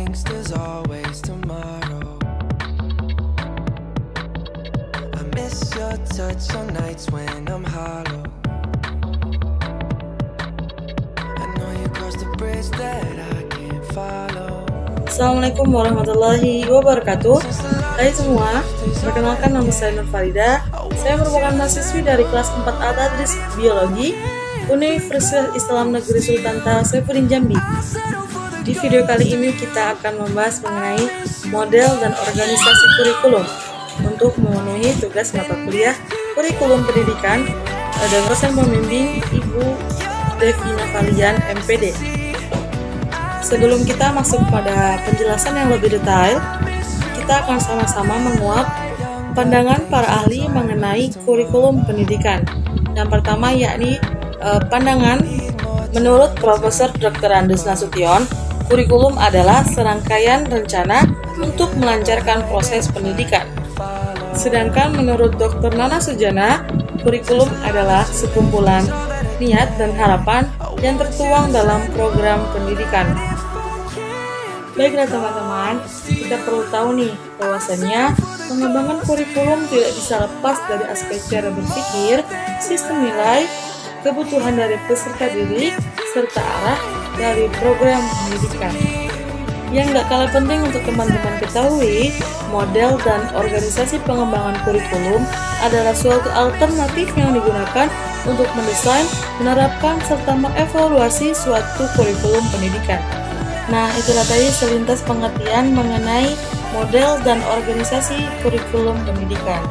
thinks there's always tomorrow. I miss your touch on nights when I'm hollow. I know you crossed the bridge that I can't follow. Assalamualaikum warahmatullahi wabarakatuh. Hai semua, perkenalkan nama saya Nur Farida. Saya merupakan mahasiswi dari kelas 4A Tadris Biologi Universitas Islam Negeri Sultan Taha Saifuddin Jambi. Di video kali ini kita akan membahas mengenai model dan organisasi kurikulum untuk memenuhi tugas mata kuliah kurikulum pendidikan dan dosen pembimbing Ibu Devina Valian MPD. Sebelum kita masuk pada penjelasan yang lebih detail, kita akan sama-sama menguak pandangan para ahli mengenai kurikulum pendidikan. Yang pertama yakni pandangan menurut Profesor Dr. Andes Nasution, kurikulum adalah serangkaian rencana untuk melancarkan proses pendidikan. Sedangkan menurut Dr. Nana Sujana, kurikulum adalah sekumpulan niat dan harapan yang tertuang dalam program pendidikan. Baiklah teman-teman, kita perlu tahu nih bahwasannya pengembangan kurikulum tidak bisa lepas dari aspek cara berpikir, sistem nilai, kebutuhan dari peserta didik, serta arah dari program pendidikan. Yang gak kalah penting untuk teman-teman ketahui, model dan organisasi pengembangan kurikulum adalah suatu alternatif yang digunakan untuk mendesain, menerapkan, serta mengevaluasi suatu kurikulum pendidikan. Nah, itulah tadi selintas pengertian mengenai model dan organisasi kurikulum pendidikan.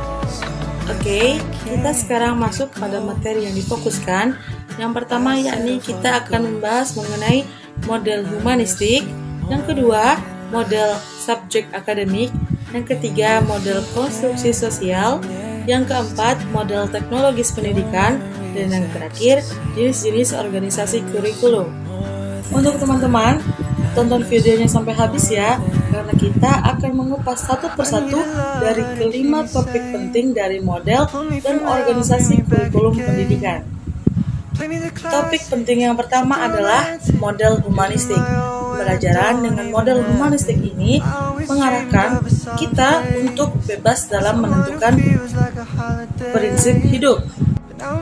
Oke, kita sekarang masuk pada materi yang difokuskan. Yang pertama yakni kita akan membahas mengenai model humanistik. Yang kedua, model subjek akademik. Yang ketiga, model konstruksi sosial. Yang keempat, model teknologis pendidikan. Dan yang terakhir, jenis-jenis organisasi kurikulum. Untuk teman-teman, tonton videonya sampai habis ya, karena kita akan mengupas satu persatu dari kelima topik penting dari model dan organisasi kurikulum pendidikan. Topik penting yang pertama adalah model humanistik. Pembelajaran dengan model humanistik ini mengarahkan kita untuk bebas dalam menentukan prinsip hidup,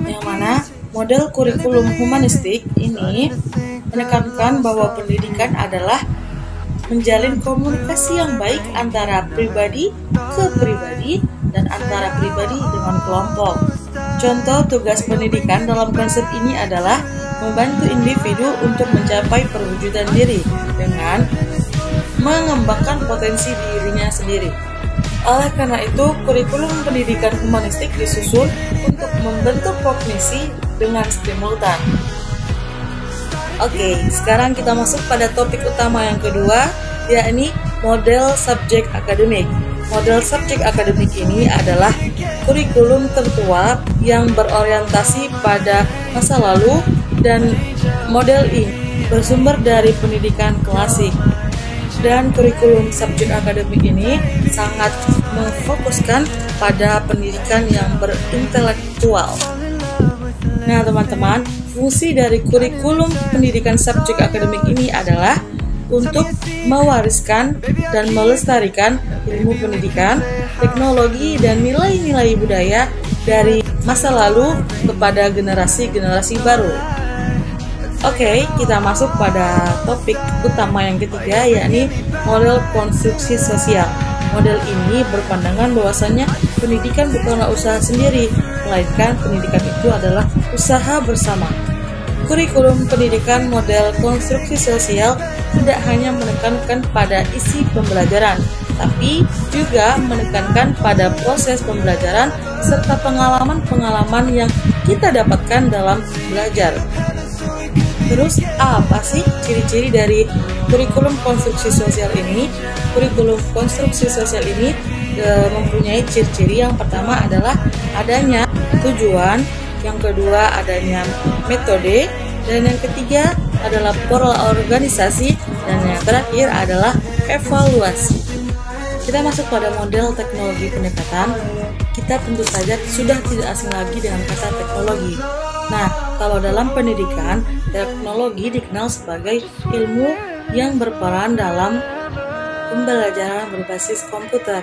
yang mana model kurikulum humanistik ini menekankan bahwa pendidikan adalah menjalin komunikasi yang baik antara pribadi ke pribadi dan antara pribadi dengan kelompok. Contoh tugas pendidikan dalam konsep ini adalah membantu individu untuk mencapai perwujudan diri dengan mengembangkan potensi dirinya sendiri. Oleh karena itu, kurikulum pendidikan humanistik disusun untuk membentuk kognisi dengan simultan. Oke, sekarang kita masuk pada topik utama yang kedua, yakni model subjek akademik. Model subjek akademik ini adalah kurikulum tertua yang berorientasi pada masa lalu, dan model ini bersumber dari pendidikan klasik. Dan kurikulum subjek akademik ini sangat memfokuskan pada pendidikan yang berintelektual. Nah teman-teman, fungsi dari kurikulum pendidikan subjek akademik ini adalah untuk mewariskan dan melestarikan ilmu pendidikan, teknologi, dan nilai-nilai budaya dari masa lalu kepada generasi-generasi baru. Oke, kita masuk pada topik utama yang ketiga, yakni model konstruksi sosial. Model ini berpandangan bahwasannya pendidikan bukanlah usaha sendiri, melainkan pendidikan itu adalah usaha bersama. Kurikulum pendidikan model konstruksi sosial tidak hanya menekankan pada isi pembelajaran, tapi juga menekankan pada proses pembelajaran serta pengalaman-pengalaman yang kita dapatkan dalam belajar. Terus apa sih ciri-ciri dari kurikulum konstruksi sosial ini? Kurikulum konstruksi sosial ini mempunyai ciri-ciri. Yang pertama adalah adanya tujuan, yang kedua adanya metode, dan yang ketiga adalah pola organisasi, dan yang terakhir adalah evaluasi. Kita masuk pada model teknologi pendekatan. Kita tentu saja sudah tidak asing lagi dengan kata teknologi. Nah, kalau dalam pendidikan, teknologi dikenal sebagai ilmu yang berperan dalam pembelajaran berbasis komputer.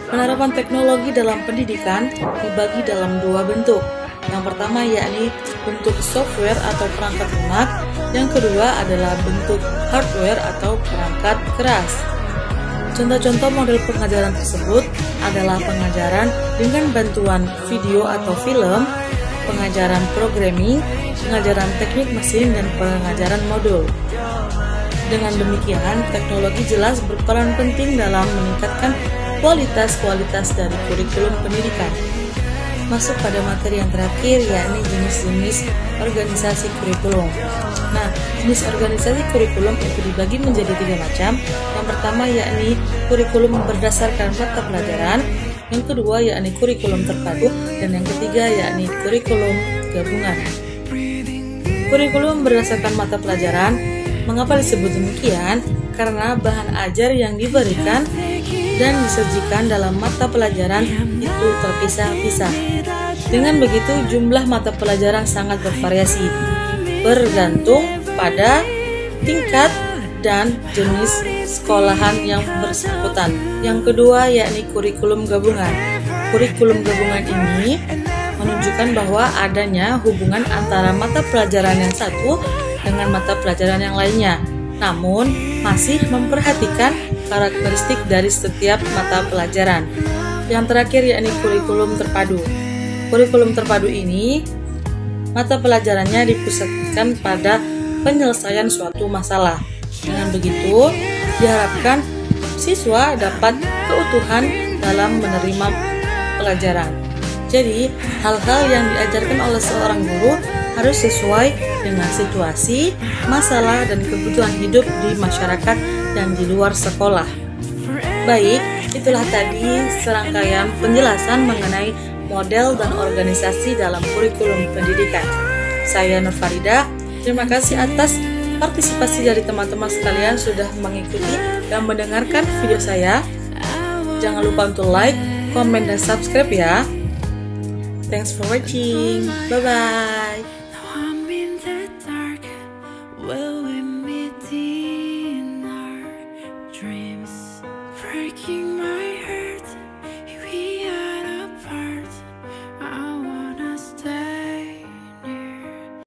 Penerapan teknologi dalam pendidikan dibagi dalam dua bentuk. Yang pertama yakni bentuk software atau perangkat lunak, yang kedua adalah bentuk hardware atau perangkat keras. Contoh-contoh model pengajaran tersebut adalah pengajaran dengan bantuan video atau film, pengajaran programming, pengajaran teknik mesin, dan pengajaran modul. Dengan demikian, teknologi jelas berperan penting dalam meningkatkan kualitas dari kurikulum pendidikan. Masuk pada materi yang terakhir, yakni jenis-jenis organisasi kurikulum. Nah, jenis organisasi kurikulum itu dibagi menjadi 3 macam. Yang pertama yakni kurikulum berdasarkan mata pelajaran, yang kedua yakni kurikulum terpadu, dan yang ketiga yakni kurikulum gabungan. Kurikulum berdasarkan mata pelajaran, mengapa disebut demikian? Karena bahan ajar yang diberikan dan disajikan dalam mata pelajaran itu terpisah-pisah. Dengan begitu, jumlah mata pelajaran sangat bervariasi, bergantung pada tingkat dan jenis sekolahan yang bersangkutan. Yang kedua yakni kurikulum gabungan. Kurikulum gabungan ini menunjukkan bahwa adanya hubungan antara mata pelajaran yang satu dengan mata pelajaran yang lainnya, namun masih memperhatikan karakteristik dari setiap mata pelajaran. Yang terakhir yakni kurikulum terpadu. Kurikulum terpadu ini mata pelajarannya dipusatkan pada penyelesaian suatu masalah. Dengan begitu, diharapkan siswa dapat keutuhan dalam menerima pelajaran. Jadi, hal-hal yang diajarkan oleh seorang guru harus sesuai dengan situasi, masalah, dan kebutuhan hidup di masyarakat dan di luar sekolah. Baik, itulah tadi serangkaian penjelasan mengenai model dan organisasi dalam kurikulum pendidikan. Saya Nur Farida, terima kasih atas partisipasi dari teman-teman sekalian sudah mengikuti dan mendengarkan video saya. Jangan lupa untuk like, komen, dan subscribe ya. Thanks for watching. Bye-bye.